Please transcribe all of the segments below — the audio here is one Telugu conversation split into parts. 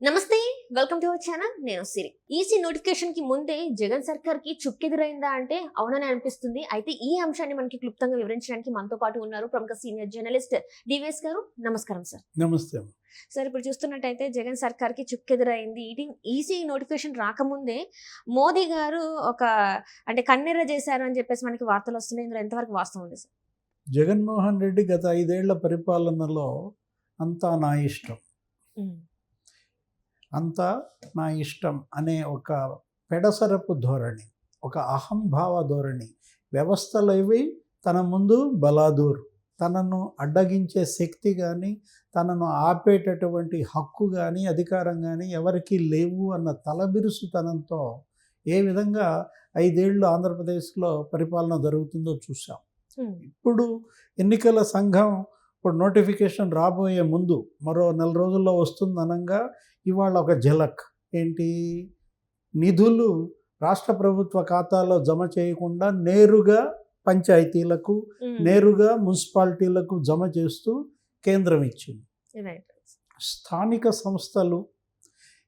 నమస్తే, వెల్కమ్ టు అవర్ ఛానల్. నేను సిరి. ఈసీ నోటిఫికేషన్ కి ముందే జగన్ సర్కార్ కి చుక్కెదురైందా అంటే అవునని అనిపిస్తుంది. అయితే ఈ అంశాన్ని మనకి క్లుప్తంగా వివరించడానికి మనతో పాటు ఉన్నారు ప్రముఖ సీనియర్ జర్నలిస్ట్ డివిఎస్ గారు. నమస్కారం సార్. నమస్తే. సార్, ఇప్పుడు చూస్తున్నట్టయితే జగన్ సర్కార్ కి చుక్కెదురైంది. ఈసీ నోటిఫికేషన్ రాకముందే మోదీ గారు అంటే కన్నెర్ర చేశారు అని చెప్పేసి మనకి వార్తలు వస్తున్నాయి. ఇందులో ఎంతవరకు వాస్తవం ఉంది సార్? జగన్మోహన్ రెడ్డి గత 5 ఏళ్ల పరిపాలనలో అంతా నా ఇష్టం, అంతా నా ఇష్టం అనే ఒక పెడసరపు ధోరణి, ఒక అహంభావ ధోరణి, వ్యవస్థలవి తన ముందు బలాదూర్, తనను అడ్డగించే శక్తి కానీ తనను ఆపేటటువంటి హక్కు కానీ అధికారం కానీ ఎవరికీ లేవు అన్న తలబిరుసుతనంతో ఏ విధంగా 5 ఏళ్ళు ఆంధ్రప్రదేశ్లో పరిపాలన జరుగుతుందో చూసాం. ఇప్పుడు ఎన్నికల సంఘం ఇప్పుడు నోటిఫికేషన్ రాబోయే ముందు మరో 4 రోజుల్లో వస్తుందనంగా ఇవాళ ఒక ఝలక్ ఏంటి, నిధులు రాష్ట్ర ప్రభుత్వ ఖాతాలో జమ చేయకుండా నేరుగా పంచాయతీలకు నేరుగా మున్సిపాలిటీలకు జమ చేస్తూ కేంద్రం ఇచ్చింది. స్థానిక సంస్థలు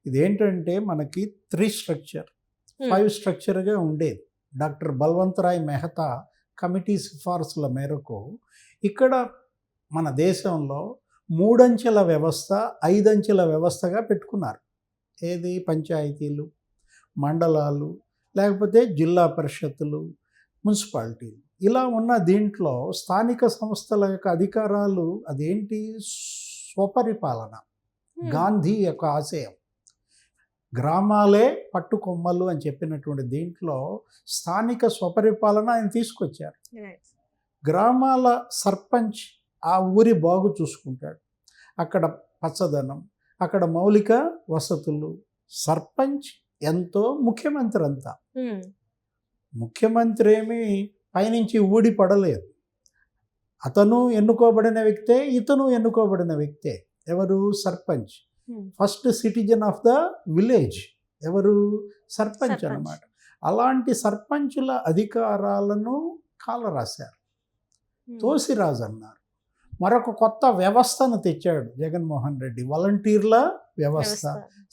ఇదేంటంటే మనకి 3 స్ట్రక్చర్ 5 స్ట్రక్చర్గా ఉండేది. డాక్టర్ బల్వంతరాయ్ మెహతా కమిటీ సిఫార్సుల మేరకు ఇక్కడ మన దేశంలో 3 అంచెల వ్యవస్థ 5 అంచెల వ్యవస్థగా పెట్టుకున్నారు. ఏది, పంచాయతీలు, మండలాలు, లేకపోతే జిల్లా పరిషత్తులు, మున్సిపాలిటీలు. ఇలా ఉన్న దీంట్లో స్థానిక సంస్థల యొక్క అధికారాలు అదేంటి, స్వపరిపాలన, గాంధీ యొక్క ఆశయం, గ్రామాలే పట్టుకొమ్మలు అని చెప్పినటువంటి దీంట్లో స్థానిక స్వపరిపాలన ఆయన తీసుకొచ్చారు. గ్రామాల సర్పంచ్ ఆ ఊరి బాగు చూసుకుంటాడు, అక్కడ పచ్చదనం, అక్కడ మౌలిక వసతులు. సర్పంచ్ ఎంతో, ముఖ్యమంత్రి అంతా. ముఖ్యమంత్రి ఏమి పైనుంచి ఊడి పడలేదు, అతను ఎన్నుకోబడిన వ్యక్తే, ఇతను ఎన్నుకోబడిన వ్యక్తే. ఎవరు, sarpanch. First citizen of the village ఎవరు, సర్పంచ్ అన్నమాట. అలాంటి సర్పంచుల అధికారాలను కాలరాశారు, తోసిరాజు అన్నారు. మరొక కొత్త వ్యవస్థను తెచ్చాడు జగన్మోహన్ రెడ్డి, వాలంటీర్ల వ్యవస్థ,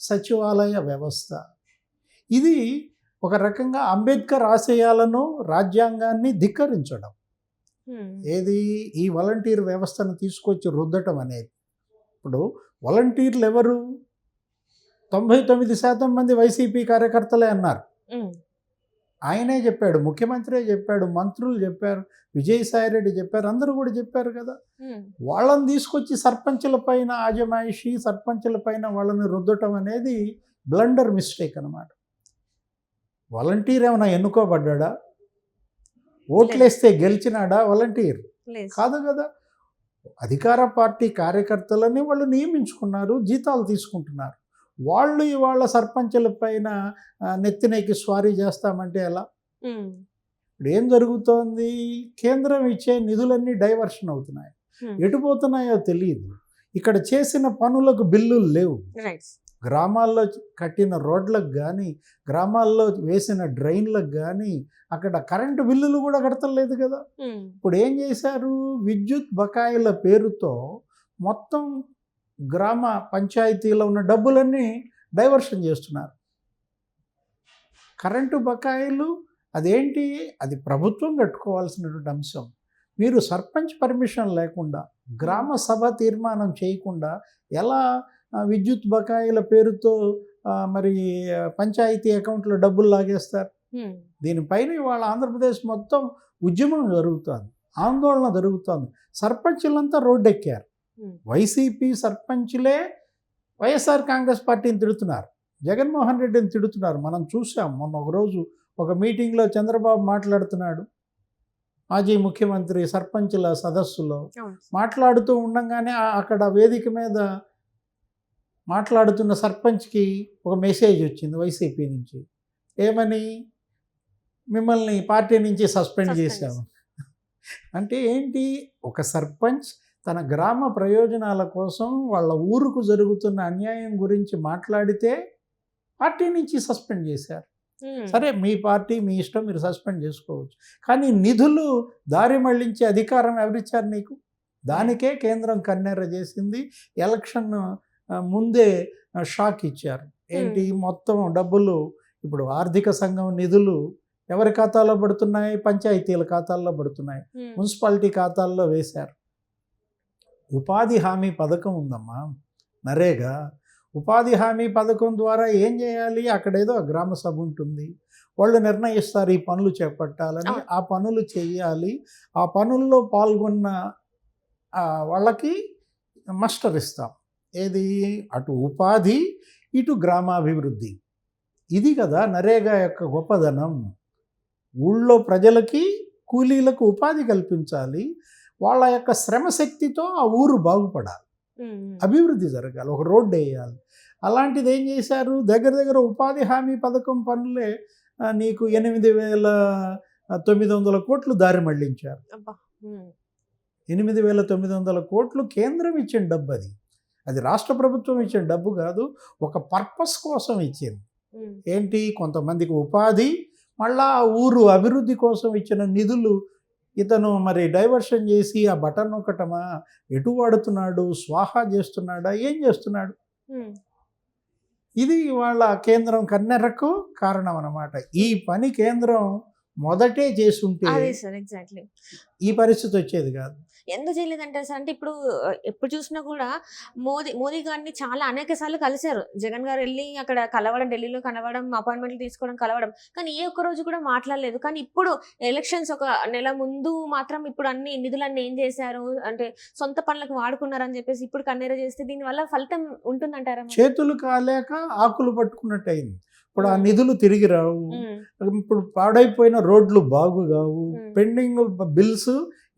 సచివాలయ వ్యవస్థ. ఇది ఒక రకంగా అంబేద్కర్ ఆశయాలను, రాజ్యాంగాన్ని ధిక్కరించడం. ఏది, ఈ వాలంటీర్ వ్యవస్థను తీసుకొచ్చి రుద్దటం అనేది. ఇప్పుడు వాలంటీర్లు ఎవరు, 99% మంది వైసీపీ కార్యకర్తలే అన్నారు. ఆయనే చెప్పాడు, ముఖ్యమంత్రే చెప్పాడు, మంత్రులు చెప్పారు, విజయసాయిరెడ్డి చెప్పారు, అందరూ కూడా చెప్పారు కదా. వాళ్ళని తీసుకొచ్చి సర్పంచుల పైన ఆజమాయిషి, సర్పంచుల పైన వాళ్ళని రుద్దటం అనేది బ్లండర్ మిస్టేక్ అన్నమాట. వాలంటీర్ ఏమైనా ఎన్నుకోబడ్డా, ఓట్లేస్తే గెలిచినాడా వాలంటీర్? కాదు కదా. అధికార పార్టీ కార్యకర్తలని వాళ్ళు నియమించుకున్నారు, జీతాలు తీసుకుంటున్నారు. వాళ్ళు ఇవాళ సర్పంచుల పైన నెత్తినెక్కి స్వారీ చేస్తామంటే ఎలా? ఇప్పుడు ఏం జరుగుతోంది, కేంద్రం ఇచ్చే నిధులన్నీ డైవర్షన్ అవుతున్నాయి, ఎటుపోతున్నాయో తెలియదు. ఇక్కడ చేసిన పనులకు బిల్లులు లేవు, గ్రామాల్లో కట్టిన రోడ్లకు కానీ, గ్రామాల్లో వేసిన డ్రైన్లకు కానీ అక్కడ కరెంటు బిల్లులు కూడా కడతలేదు కదా. ఇప్పుడు ఏం చేశారు, విద్యుత్ బకాయిల పేరుతో మొత్తం గ్రామ పంచాయతీలో ఉన్న డబ్బులన్నీ డైవర్షన్ చేస్తున్నారు. కరెంటు బకాయిలు అదేంటి, అది ప్రభుత్వం కట్టుకోవాల్సినటువంటి అంశం. మీరు సర్పంచ్ పర్మిషన్ లేకుండా, గ్రామ సభ తీర్మానం చేయకుండా ఎలా విద్యుత్ బకాయిల పేరుతో మరి పంచాయతీ అకౌంట్లో డబ్బులు లాగేస్తారు? దీనిపైన ఇవాళ ఆంధ్రప్రదేశ్ మొత్తం ఉద్యమం జరుగుతుంది, ఆందోళన జరుగుతుంది. సర్పంచులంతా రోడ్డెక్కారు. వైసీపీ సర్పంచులే వైఎస్ఆర్ కాంగ్రెస్ పార్టీని తిడుతున్నారు, జగన్మోహన్ రెడ్డిని తిడుతున్నారు. మనం చూసాం మొన్న ఒకరోజు ఒక మీటింగ్లో చంద్రబాబు మాట్లాడుతున్నాడు, మాజీ ముఖ్యమంత్రి సర్పంచుల సదస్సులో మాట్లాడుతూ ఉండగానే అక్కడ వేదిక మీద మాట్లాడుతున్న సర్పంచ్కి ఒక మెసేజ్ వచ్చింది వైసీపీ నుంచి. ఏమని, మిమ్మల్ని పార్టీ నుంచి సస్పెండ్ చేశాము అంటే ఏంటి, ఒక సర్పంచ్ తన గ్రామ ప్రయోజనాల కోసం వాళ్ళ ఊరుకు జరుగుతున్న అన్యాయం గురించి మాట్లాడితే పార్టీ నుంచి సస్పెండ్ చేశారు. సరే, మీ పార్టీ మీ ఇష్టం, మీరు సస్పెండ్ చేసుకోవచ్చు. కానీ నిధులు దారి మళ్లించే అధికారం ఎవరిచ్చారు నీకు? దానికే కేంద్రం కన్నెర్ర చేసింది. ఎలక్షన్ ముందే షాక్ ఇచ్చారు. ఏంటి మొత్తం డబ్బులు ఇప్పుడు ఆర్థిక సంఘం నిధులు ఎవరి ఖాతాలో పడుతున్నాయి? పంచాయతీల ఖాతాల్లో పడుతున్నాయి, మున్సిపాలిటీ ఖాతాల్లో వేశారు. ఉపాధి హామీ పథకం ఉందమ్మా, నరేగా. ఉపాధి హామీ పథకం ద్వారా ఏం చేయాలి? అక్కడేదో గ్రామ సభ ఉంటుంది, వాళ్ళు నిర్ణయిస్తారు ఈ పనులు చేపట్టాలని, ఆ పనులు చేయాలి. ఆ పనుల్లో పాల్గొన్న వాళ్ళకి మాస్టర్ ఇస్తాం. ఏది? అటు ఉపాధి, ఇటు గ్రామాభివృద్ధి. ఇది కదా నరేగా యొక్క గొప్పదనం. ఊళ్ళో ప్రజలకి, కూలీలకు ఉపాధి కల్పించాలి. వాళ్ళ యొక్క శ్రమశక్తితో ఆ ఊరు బాగుపడాలి, అభివృద్ధి జరగాలి, ఒక రోడ్డు వేయాలి. అలాంటిది ఏం చేశారు? దగ్గర దగ్గర ఉపాధి హామీ పథకం పనులే నీకు 8,900 కోట్లు దారి మళ్లించారు. 8,900 కోట్లు కేంద్రం ఇచ్చిన డబ్బు. అది రాష్ట్ర ప్రభుత్వం ఇచ్చిన డబ్బు కాదు, ఒక పర్పస్ కోసం ఇచ్చింది. ఏంటి? కొంతమందికి ఉపాధి, మళ్ళా ఊరు అభివృద్ధి కోసం ఇచ్చిన నిధులు ఇతను మరి డైవర్షన్ చేసి ఆ బటన్ నొక్కటమా, ఎటు వాడుతున్నాడు, స్వాహా చేస్తున్నాడా, ఏం చేస్తున్నాడు? ఇది వాళ్ళ కేంద్రం కన్నెరకు కారణం అన్నమాట. ఈ పని కేంద్రం మొదటే చేసుంటే ఈ పరిస్థితి వచ్చేది కాదు. ఎందుకు చేయలేదంటే సార్, అంటే ఇప్పుడు ఎప్పుడు చూసినా కూడా మోదీ గారిని చాలా అనేక సార్లు కలిశారు. జగన్ గారు వెళ్ళి అక్కడ కలవడం, ఢిల్లీలో కలవడం, అపాయింట్మెంట్లు తీసుకోవడం, కలవడం, కానీ ఏ ఒక్క రోజు కూడా మాట్లాడలేదు. కానీ ఇప్పుడు ఎలక్షన్స్ ఒక నెల ముందు మాత్రం ఇప్పుడు అన్ని నిధులన్నీ ఏం చేశారు అంటే సొంత పనులకు వాడుకున్నారని చెప్పేసి ఇప్పుడు కన్నెర చేస్తే దీనివల్ల ఫలితం ఉంటుందంటారా? చేతులు కాలేక ఆకులు పట్టుకున్నట్టు అయింది. ఇప్పుడు ఆ నిధులు తిరిగి రావు, ఇప్పుడు పాడైపోయిన రోడ్లు బాగు కావు, పెండింగ్ బిల్స్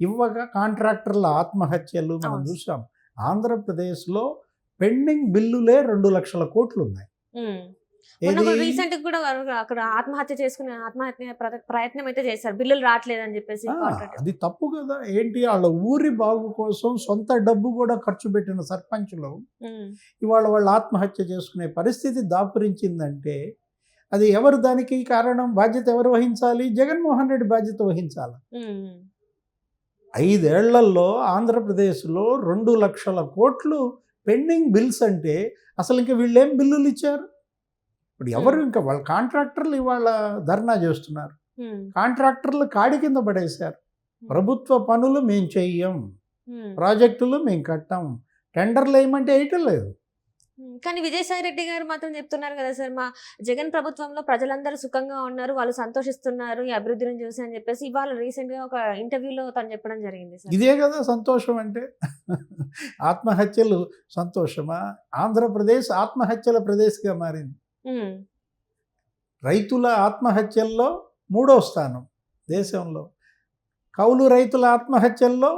ఇవ్వక కాంట్రాక్టర్ల ఆత్మహత్యలు మనం చూసాం. ఆంధ్రప్రదేశ్లో పెండింగ్ బిల్లులే 2 లక్షల కోట్లు ఉన్నాయి. రీసెంట్ కూడా అక్కడ ఆత్మహత్య ప్రయత్నం అయితే చేశారు, బిల్లులు రావట్లేదని చెప్పేసి. అది తప్పు కదా. ఏంటి? వాళ్ళ ఊరి బాగు కోసం సొంత డబ్బు కూడా ఖర్చు పెట్టిన సర్పంచులు ఇవాళ వాళ్ళు ఆత్మహత్య చేసుకునే పరిస్థితి దాపురించిందంటే అది ఎవరు? దానికి కారణం, బాధ్యత ఎవరు వహించాలి? జగన్మోహన్ రెడ్డి బాధ్యత వహించాలి. 5 ఏళ్లలో ఆంధ్రప్రదేశ్లో 2 లక్షల కోట్లు పెండింగ్ బిల్స్ అంటే అసలు ఇంకా వీళ్ళేం బిల్లులు ఇచ్చారు? ఇప్పుడు ఎవరు? ఇంకా వాళ్ళ కాంట్రాక్టర్లు ఇవాళ ధర్నా చేస్తున్నారు, కాంట్రాక్టర్లు కాడి కింద పడేశారు. ప్రభుత్వ పనులు మేము చెయ్యం, ప్రాజెక్టులు మేము కట్టాం, టెండర్లు వేయమంటే వేయటం లేదు. కానీ విజయసాయి రెడ్డి గారు మాత్రం చెప్తున్నారు కదా సార్, మా జగన్ ప్రభుత్వంలో ప్రజలందరూ సుఖంగా ఉన్నారు, వాళ్ళు సంతోషిస్తున్నారు ఈ అభివృద్ధిని చూసి అని చెప్పేసి ఇవాళ రీసెంట్ గా ఒక ఇంటర్వ్యూలో తను చెప్పడం జరిగింది. ఇదే కదా సంతోషం అంటే. ఆత్మహత్యలు సంతోషమా? ఆంధ్రప్రదేశ్ ఆత్మహత్యల ప్రదేశ్గా మారింది. రైతుల ఆత్మహత్యల్లో 3వ స్థానం దేశంలో, కౌలు రైతుల ఆత్మహత్యల్లో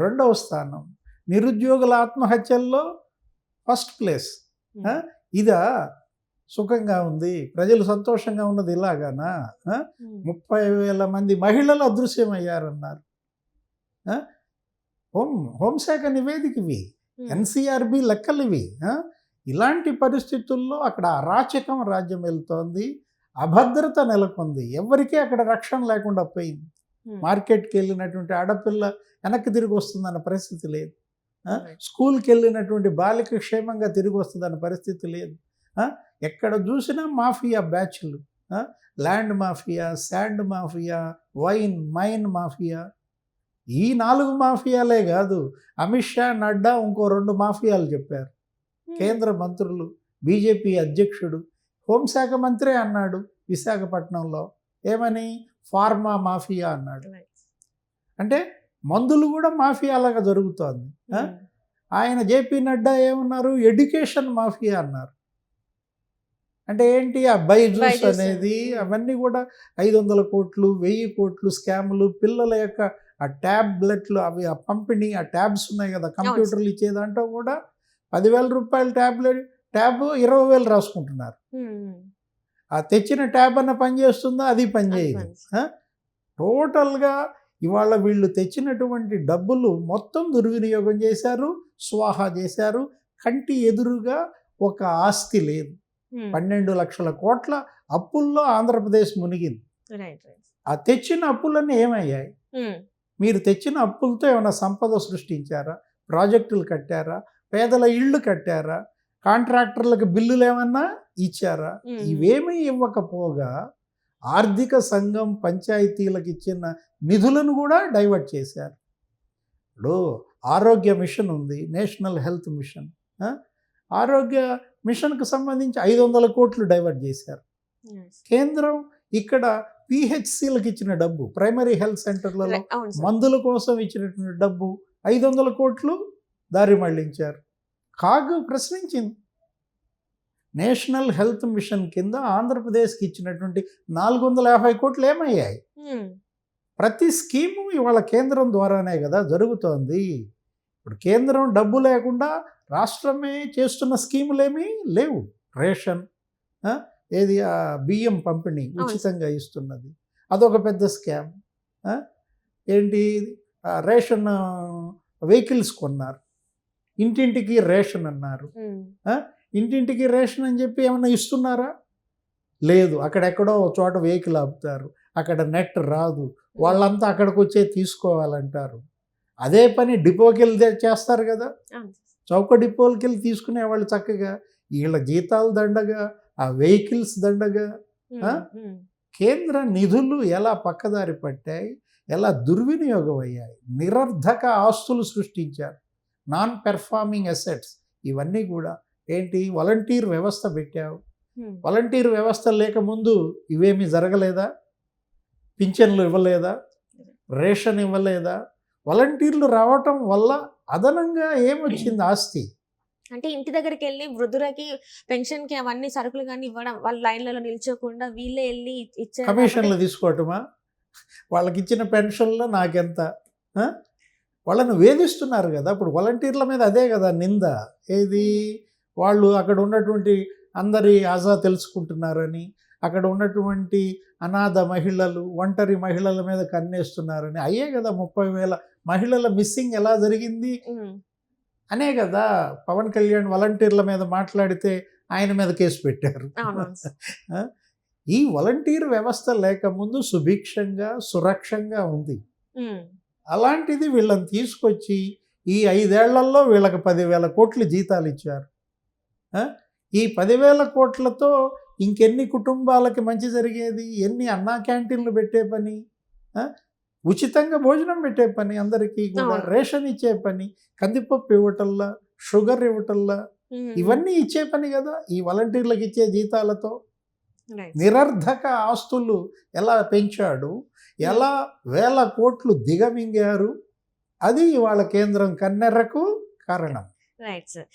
2వ స్థానం, నిరుద్యోగుల ఆత్మహత్యల్లో 1st ప్లేస్. ఇదా సుఖంగా ఉంది, ప్రజలు సంతోషంగా ఉన్నది ఇలాగానా? 30,000 మంది మహిళలు అదృశ్యమయ్యారన్నారు. హోంశాఖ నివేదిక ఇవి, ఎన్సీఆర్బి లెక్కలు ఇవి. ఇలాంటి పరిస్థితుల్లో అక్కడ అరాచకం రాజ్యం వెళ్తోంది, అభద్రత నెలకొంది, ఎవరికీ అక్కడ రక్షణ లేకుండా పోయింది. మార్కెట్కి వెళ్ళినటువంటి ఆడపిల్ల వెనక్కి తిరిగి వస్తుందన్న పరిస్థితి లేదు, స్కూల్కి వెళ్ళినటువంటి బాలిక క్షేమంగా తిరిగి వస్తుందన్న పరిస్థితి లేదు. ఎక్కడ చూసినా మాఫియా బ్యాచ్లు, land mafia, sand mafia, mine mafia. ఈ 4 మాఫియాలే కాదు, అమిత్ షా, నడ్డా ఇంకో 2 మాఫియాలు చెప్పారు. కేంద్ర మంత్రులు, బీజేపీ అధ్యక్షుడు, హోంశాఖ మంత్రే అన్నాడు విశాఖపట్నంలో. ఏమని? ఫార్మా మాఫియా అన్నాడు. అంటే మందులు కూడా మాఫియాలాగా జరుగుతోంది. ఆయన జేపీ నడ్డా ఏమన్నారు? ఎడ్యుకేషన్ మాఫియా అన్నారు. అంటే ఏంటి? ఆ బైజూస్ అనేది అవన్నీ కూడా 500 కోట్లు, 1000 కోట్లు స్కాములు. పిల్లల యొక్క ఆ ట్యాబ్లెట్లు, అవి ఆ పంపిణీ, ఆ ట్యాబ్స్ ఉన్నాయి కదా కంప్యూటర్లు ఇచ్చేదాంట్లో కూడా 10,000 రూపాయల ట్యాబ్ 20,000 రాసుకుంటున్నారు. ఆ తెచ్చిన ట్యాబ్ అన్న పని చేస్తుందా? అది పని చేయదు. టోటల్గా ఇవాళ వీళ్ళు తెచ్చినటువంటి డబ్బులు మొత్తం దుర్వినియోగం చేశారు, స్వాహా చేశారు. కంటి ఎదురుగా ఒక ఆస్తి లేదు. 12 లక్షల కోట్ల అప్పుల్లో ఆంధ్రప్రదేశ్ మునిగింది. ఆ తెచ్చిన అప్పులన్నీ ఏమయ్యాయి? మీరు తెచ్చిన అప్పులతో ఏమైనా సంపద సృష్టించారా? ప్రాజెక్టులు కట్టారా? పేదల ఇళ్ళు కట్టారా? కాంట్రాక్టర్లకు బిల్లులు ఏమన్నా ఇచ్చారా? ఇవేమీ ఇవ్వకపోగా ఆర్థిక సంఘం పంచాయతీలకు ఇచ్చిన నిధులను కూడా డైవర్ట్ చేశారు. ఇప్పుడు ఆరోగ్య మిషన్ ఉంది, నేషనల్ హెల్త్ మిషన్. ఆరోగ్య మిషన్కు సంబంధించి 500 కోట్లు డైవర్ట్ చేశారు. కేంద్రం ఇక్కడ పిహెచ్సిలకు ఇచ్చిన డబ్బు, ప్రైమరీ హెల్త్ సెంటర్లలో మందుల కోసం ఇచ్చినటువంటి డబ్బు 500 కోట్లు దారి మళ్లించారు. కాగ్ ప్రశ్నించింది. నేషనల్ హెల్త్ మిషన్ కింద ఆంధ్రప్రదేశ్కి ఇచ్చినటువంటి 450 కోట్లు ఏమయ్యాయి? ప్రతి స్కీము ఇవాళ కేంద్రం ద్వారానే కదా జరుగుతోంది. ఇప్పుడు కేంద్రం డబ్బు లేకుండా రాష్ట్రమే చేస్తున్న స్కీములేమీ లేవు. రేషన్, ఏది బియ్యం పంపిణీ ఉచితంగా ఇస్తున్నది, అదొక పెద్ద స్కామ్. ఏంటి రేషన్ వెహికల్స్ కొన్నారు, ఇంటింటికి రేషన్ అన్నారు. ఇంటింటికి రేషన్ అని చెప్పి ఏమన్నా ఇస్తున్నారా? లేదు. అక్కడెక్కడో ఒక చోట వెహికల్ ఆపుతారు, అక్కడ నెట్ రాదు, వాళ్ళంతా అక్కడికి వచ్చే తీసుకోవాలంటారు. అదే పని డిపోకి వెళ్ళి చేస్తారు కదా, చౌక డిపోలకి వెళ్ళి తీసుకునేవాళ్ళు చక్కగా. వీళ్ళ జీతాలు దండగా, ఆ వెహికల్స్ దండగా. కేంద్ర నిధులు ఎలా పక్కదారి పట్టాయి, ఎలా దుర్వినియోగం అయ్యాయి, నిరర్ధక ఆస్తులు సృష్టించారు, నాన్ పెర్ఫార్మింగ్ అసెట్స్. ఇవన్నీ కూడా ఏంటి, వాలంటీర్ వ్యవస్థ పెట్టావు. వాలంటీర్ వ్యవస్థ లేకముందు ఇవేమీ జరగలేదా? పింఛన్లు ఇవ్వలేదా? రేషన్ ఇవ్వలేదా? వాలంటీర్లు రావటం వల్ల అదనంగా ఏమొచ్చింది ఆస్తి? అంటే ఇంటి దగ్గరికి వెళ్ళి వృద్ధులకి పెన్షన్కి అవన్నీ సరుకులు కానీ ఇవ్వడం, వాళ్ళ లైన్లలో నిల్చోకుండా వీళ్ళే వెళ్ళి ఇచ్చారు. కమిషన్లు తీసుకోవటమా? వాళ్ళకి ఇచ్చిన పెన్షన్లో నాకెంత? వాళ్ళను వేధిస్తున్నారు కదా. ఇప్పుడు వాలంటీర్ల మీద అదే కదా నింద. ఏది, వాళ్ళు అక్కడ ఉన్నటువంటి అందరి ఆజా తెలుసుకుంటున్నారని, అక్కడ ఉన్నటువంటి అనాథ మహిళలు, ఒంటరి మహిళల మీద కన్నేస్తున్నారని. అయ్యే కదా 30,000 మహిళల మిస్సింగ్ ఎలా జరిగింది అనే కదా పవన్ కళ్యాణ్ వాలంటీర్ల మీద మాట్లాడితే ఆయన మీద కేసు పెట్టారు. ఈ వాలంటీర్ వ్యవస్థ లేకముందు సుభిక్షంగా సురక్షంగా ఉంది. అలాంటిది వీళ్ళని తీసుకొచ్చి ఈ 5 ఏళ్లలో వీళ్ళకి 10,000 కోట్లు జీతాలు ఇచ్చారు. ఈ 10,000 కోట్లతో ఇంకెన్ని కుటుంబాలకి మంచి జరిగేది? ఎన్ని అన్నా క్యాంటీన్లు పెట్టే పని, ఉచితంగా భోజనం పెట్టే పని, అందరికీ కూడా రేషన్ ఇచ్చే పని, కందిపప్పు ఇవ్వటల్లా, షుగర్ ఇవ్వటల్లా, ఇవన్నీ ఇచ్చే పని కదా ఈ వాలంటీర్లకు ఇచ్చే జీతాలతో. నిరర్ధక ఆస్తులు ఎలా పెంచాడు, ఎలా 1000 కోట్లు దిగమింగారు, అది ఇవాళ కేంద్రం కన్నెర్రకు కారణం. Right sir.